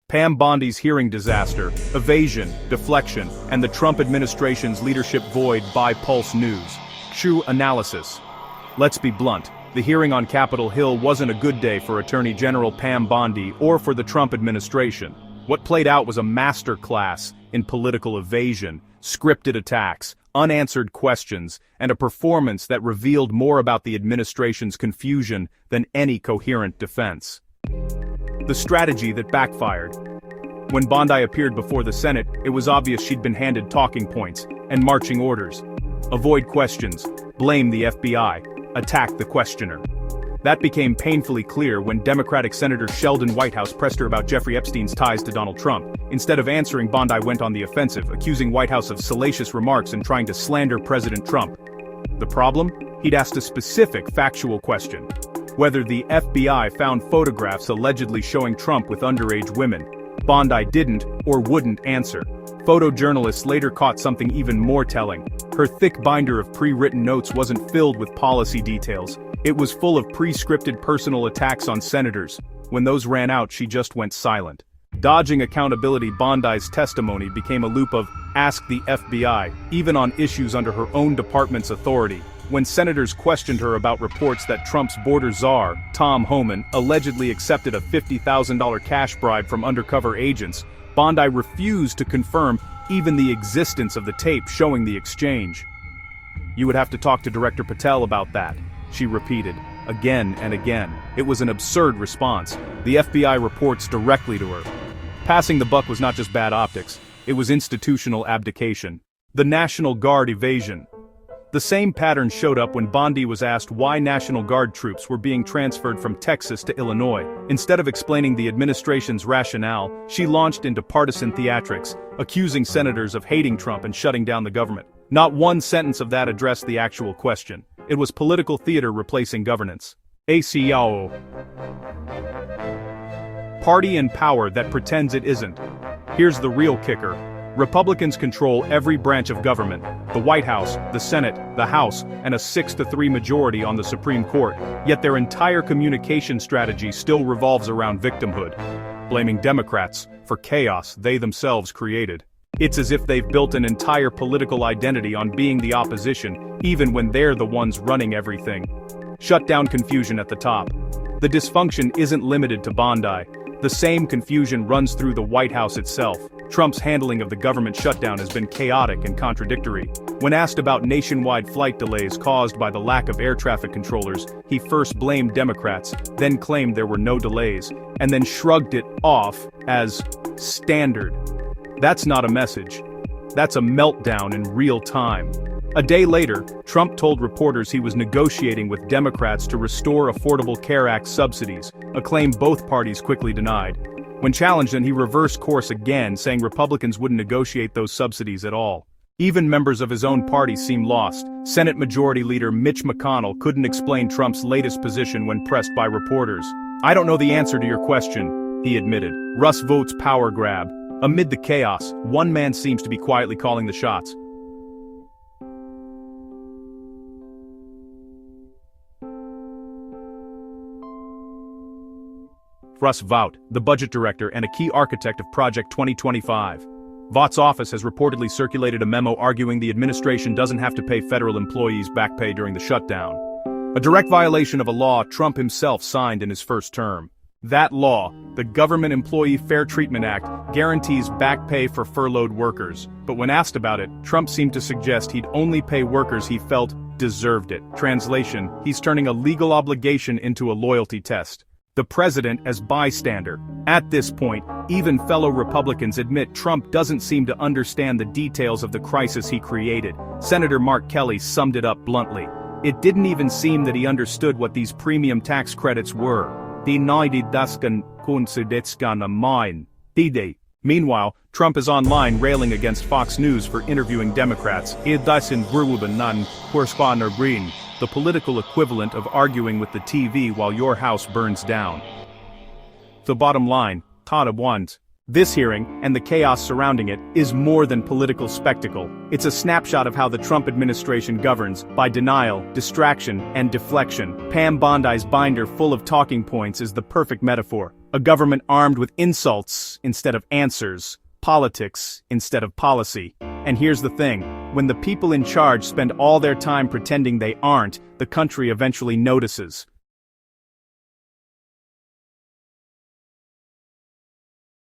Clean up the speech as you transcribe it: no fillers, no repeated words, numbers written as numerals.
Pam Bondi's hearing disaster, evasion, deflection, and the Trump administration's leadership void by Pulse News. True analysis. Let's be blunt, the hearing on Capitol Hill wasn't a good day for Attorney General Pam Bondi or for the Trump administration. What played out was a masterclass in political evasion, scripted attacks, unanswered questions, and a performance that revealed more about the administration's confusion than any coherent defense. The strategy that backfired. When Bondi appeared before the Senate, it was obvious she'd been handed talking points and marching orders. Avoid questions, blame the FBI, attack the questioner. That became painfully clear when Democratic Senator Sheldon Whitehouse pressed her about Jeffrey Epstein's ties to Donald Trump. Instead of answering, Bondi went on the offensive, accusing Whitehouse of salacious remarks and trying to slander President Trump. The problem? He'd asked a specific factual question. Whether the FBI found photographs allegedly showing Trump with underage women. Bondi didn't or wouldn't answer. Photojournalists later caught something even more telling. Her thick binder of pre-written notes wasn't filled with policy details. It was full of pre-scripted personal attacks on senators. When those ran out, she just went silent. Dodging accountability, Bondi's testimony became a loop of ask the FBI, even on issues under her own department's authority. When senators questioned her about reports that Trump's border czar, Tom Homan, allegedly accepted a $50,000 cash bribe from undercover agents, Bondi refused to confirm even the existence of the tape showing the exchange. "You would have to talk to Director Patel about that," she repeated, again and again. It was an absurd response. The FBI reports directly to her. Passing the buck was not just bad optics, it was institutional abdication. The National Guard evasion. The same pattern showed up when Bondi was asked why National Guard troops were being transferred from Texas to Illinois. Instead of explaining the administration's rationale, she launched into partisan theatrics, accusing senators of hating Trump and shutting down the government. Not one sentence of that addressed the actual question. It was political theater replacing governance. ACO. Party in power that pretends it isn't. Here's the real kicker. Republicans control every branch of government, the White House, the Senate, the House, and a 6-3 majority on the Supreme Court, yet their entire communication strategy still revolves around victimhood, blaming Democrats for chaos they themselves created. It's as if they've built an entire political identity on being the opposition, even when they're the ones running everything. Shutdown confusion at the top. The dysfunction isn't limited to Bondi. The same confusion runs through the White House itself. Trump's handling of the government shutdown has been chaotic and contradictory. When asked about nationwide flight delays caused by the lack of air traffic controllers, he first blamed Democrats, then claimed there were no delays, and then shrugged it off as standard. That's not a message. That's a meltdown in real time. A day later, Trump told reporters he was negotiating with Democrats to restore Affordable Care Act subsidies, a claim both parties quickly denied. When challenged, he reversed course again, saying Republicans wouldn't negotiate those subsidies at all. Even members of his own party seemed lost. Senate Majority Leader Mitch McConnell couldn't explain Trump's latest position when pressed by reporters. "I don't know the answer to your question," he admitted. Russ Vought's power grab. Amid the chaos, one man seems to be quietly calling the shots. Russ Vought, the budget director and a key architect of Project 2025. Vaught's office has reportedly circulated a memo arguing the administration doesn't have to pay federal employees back pay during the shutdown. A direct violation of a law Trump himself signed in his first term. That law, the Government Employee Fair Treatment Act, guarantees back pay for furloughed workers. But when asked about it, Trump seemed to suggest he'd only pay workers he felt deserved it. Translation, he's turning a legal obligation into a loyalty test. The president as bystander. At this point, even fellow Republicans admit Trump doesn't seem to understand the details of the crisis he created. Senator Mark Kelly summed it up bluntly. It didn't even seem that he understood what these premium tax credits were. Meanwhile, Trump is online railing against Fox News for interviewing Democrats. The political equivalent of arguing with the TV while your house burns down. The bottom line, this hearing, and the chaos surrounding it, is more than political spectacle. It's a snapshot of how the Trump administration governs, by denial, distraction, and deflection. Pam Bondi's binder full of talking points is the perfect metaphor. A government armed with insults instead of answers, politics instead of policy. And here's the thing, when the people in charge spend all their time pretending they aren't, the country eventually notices.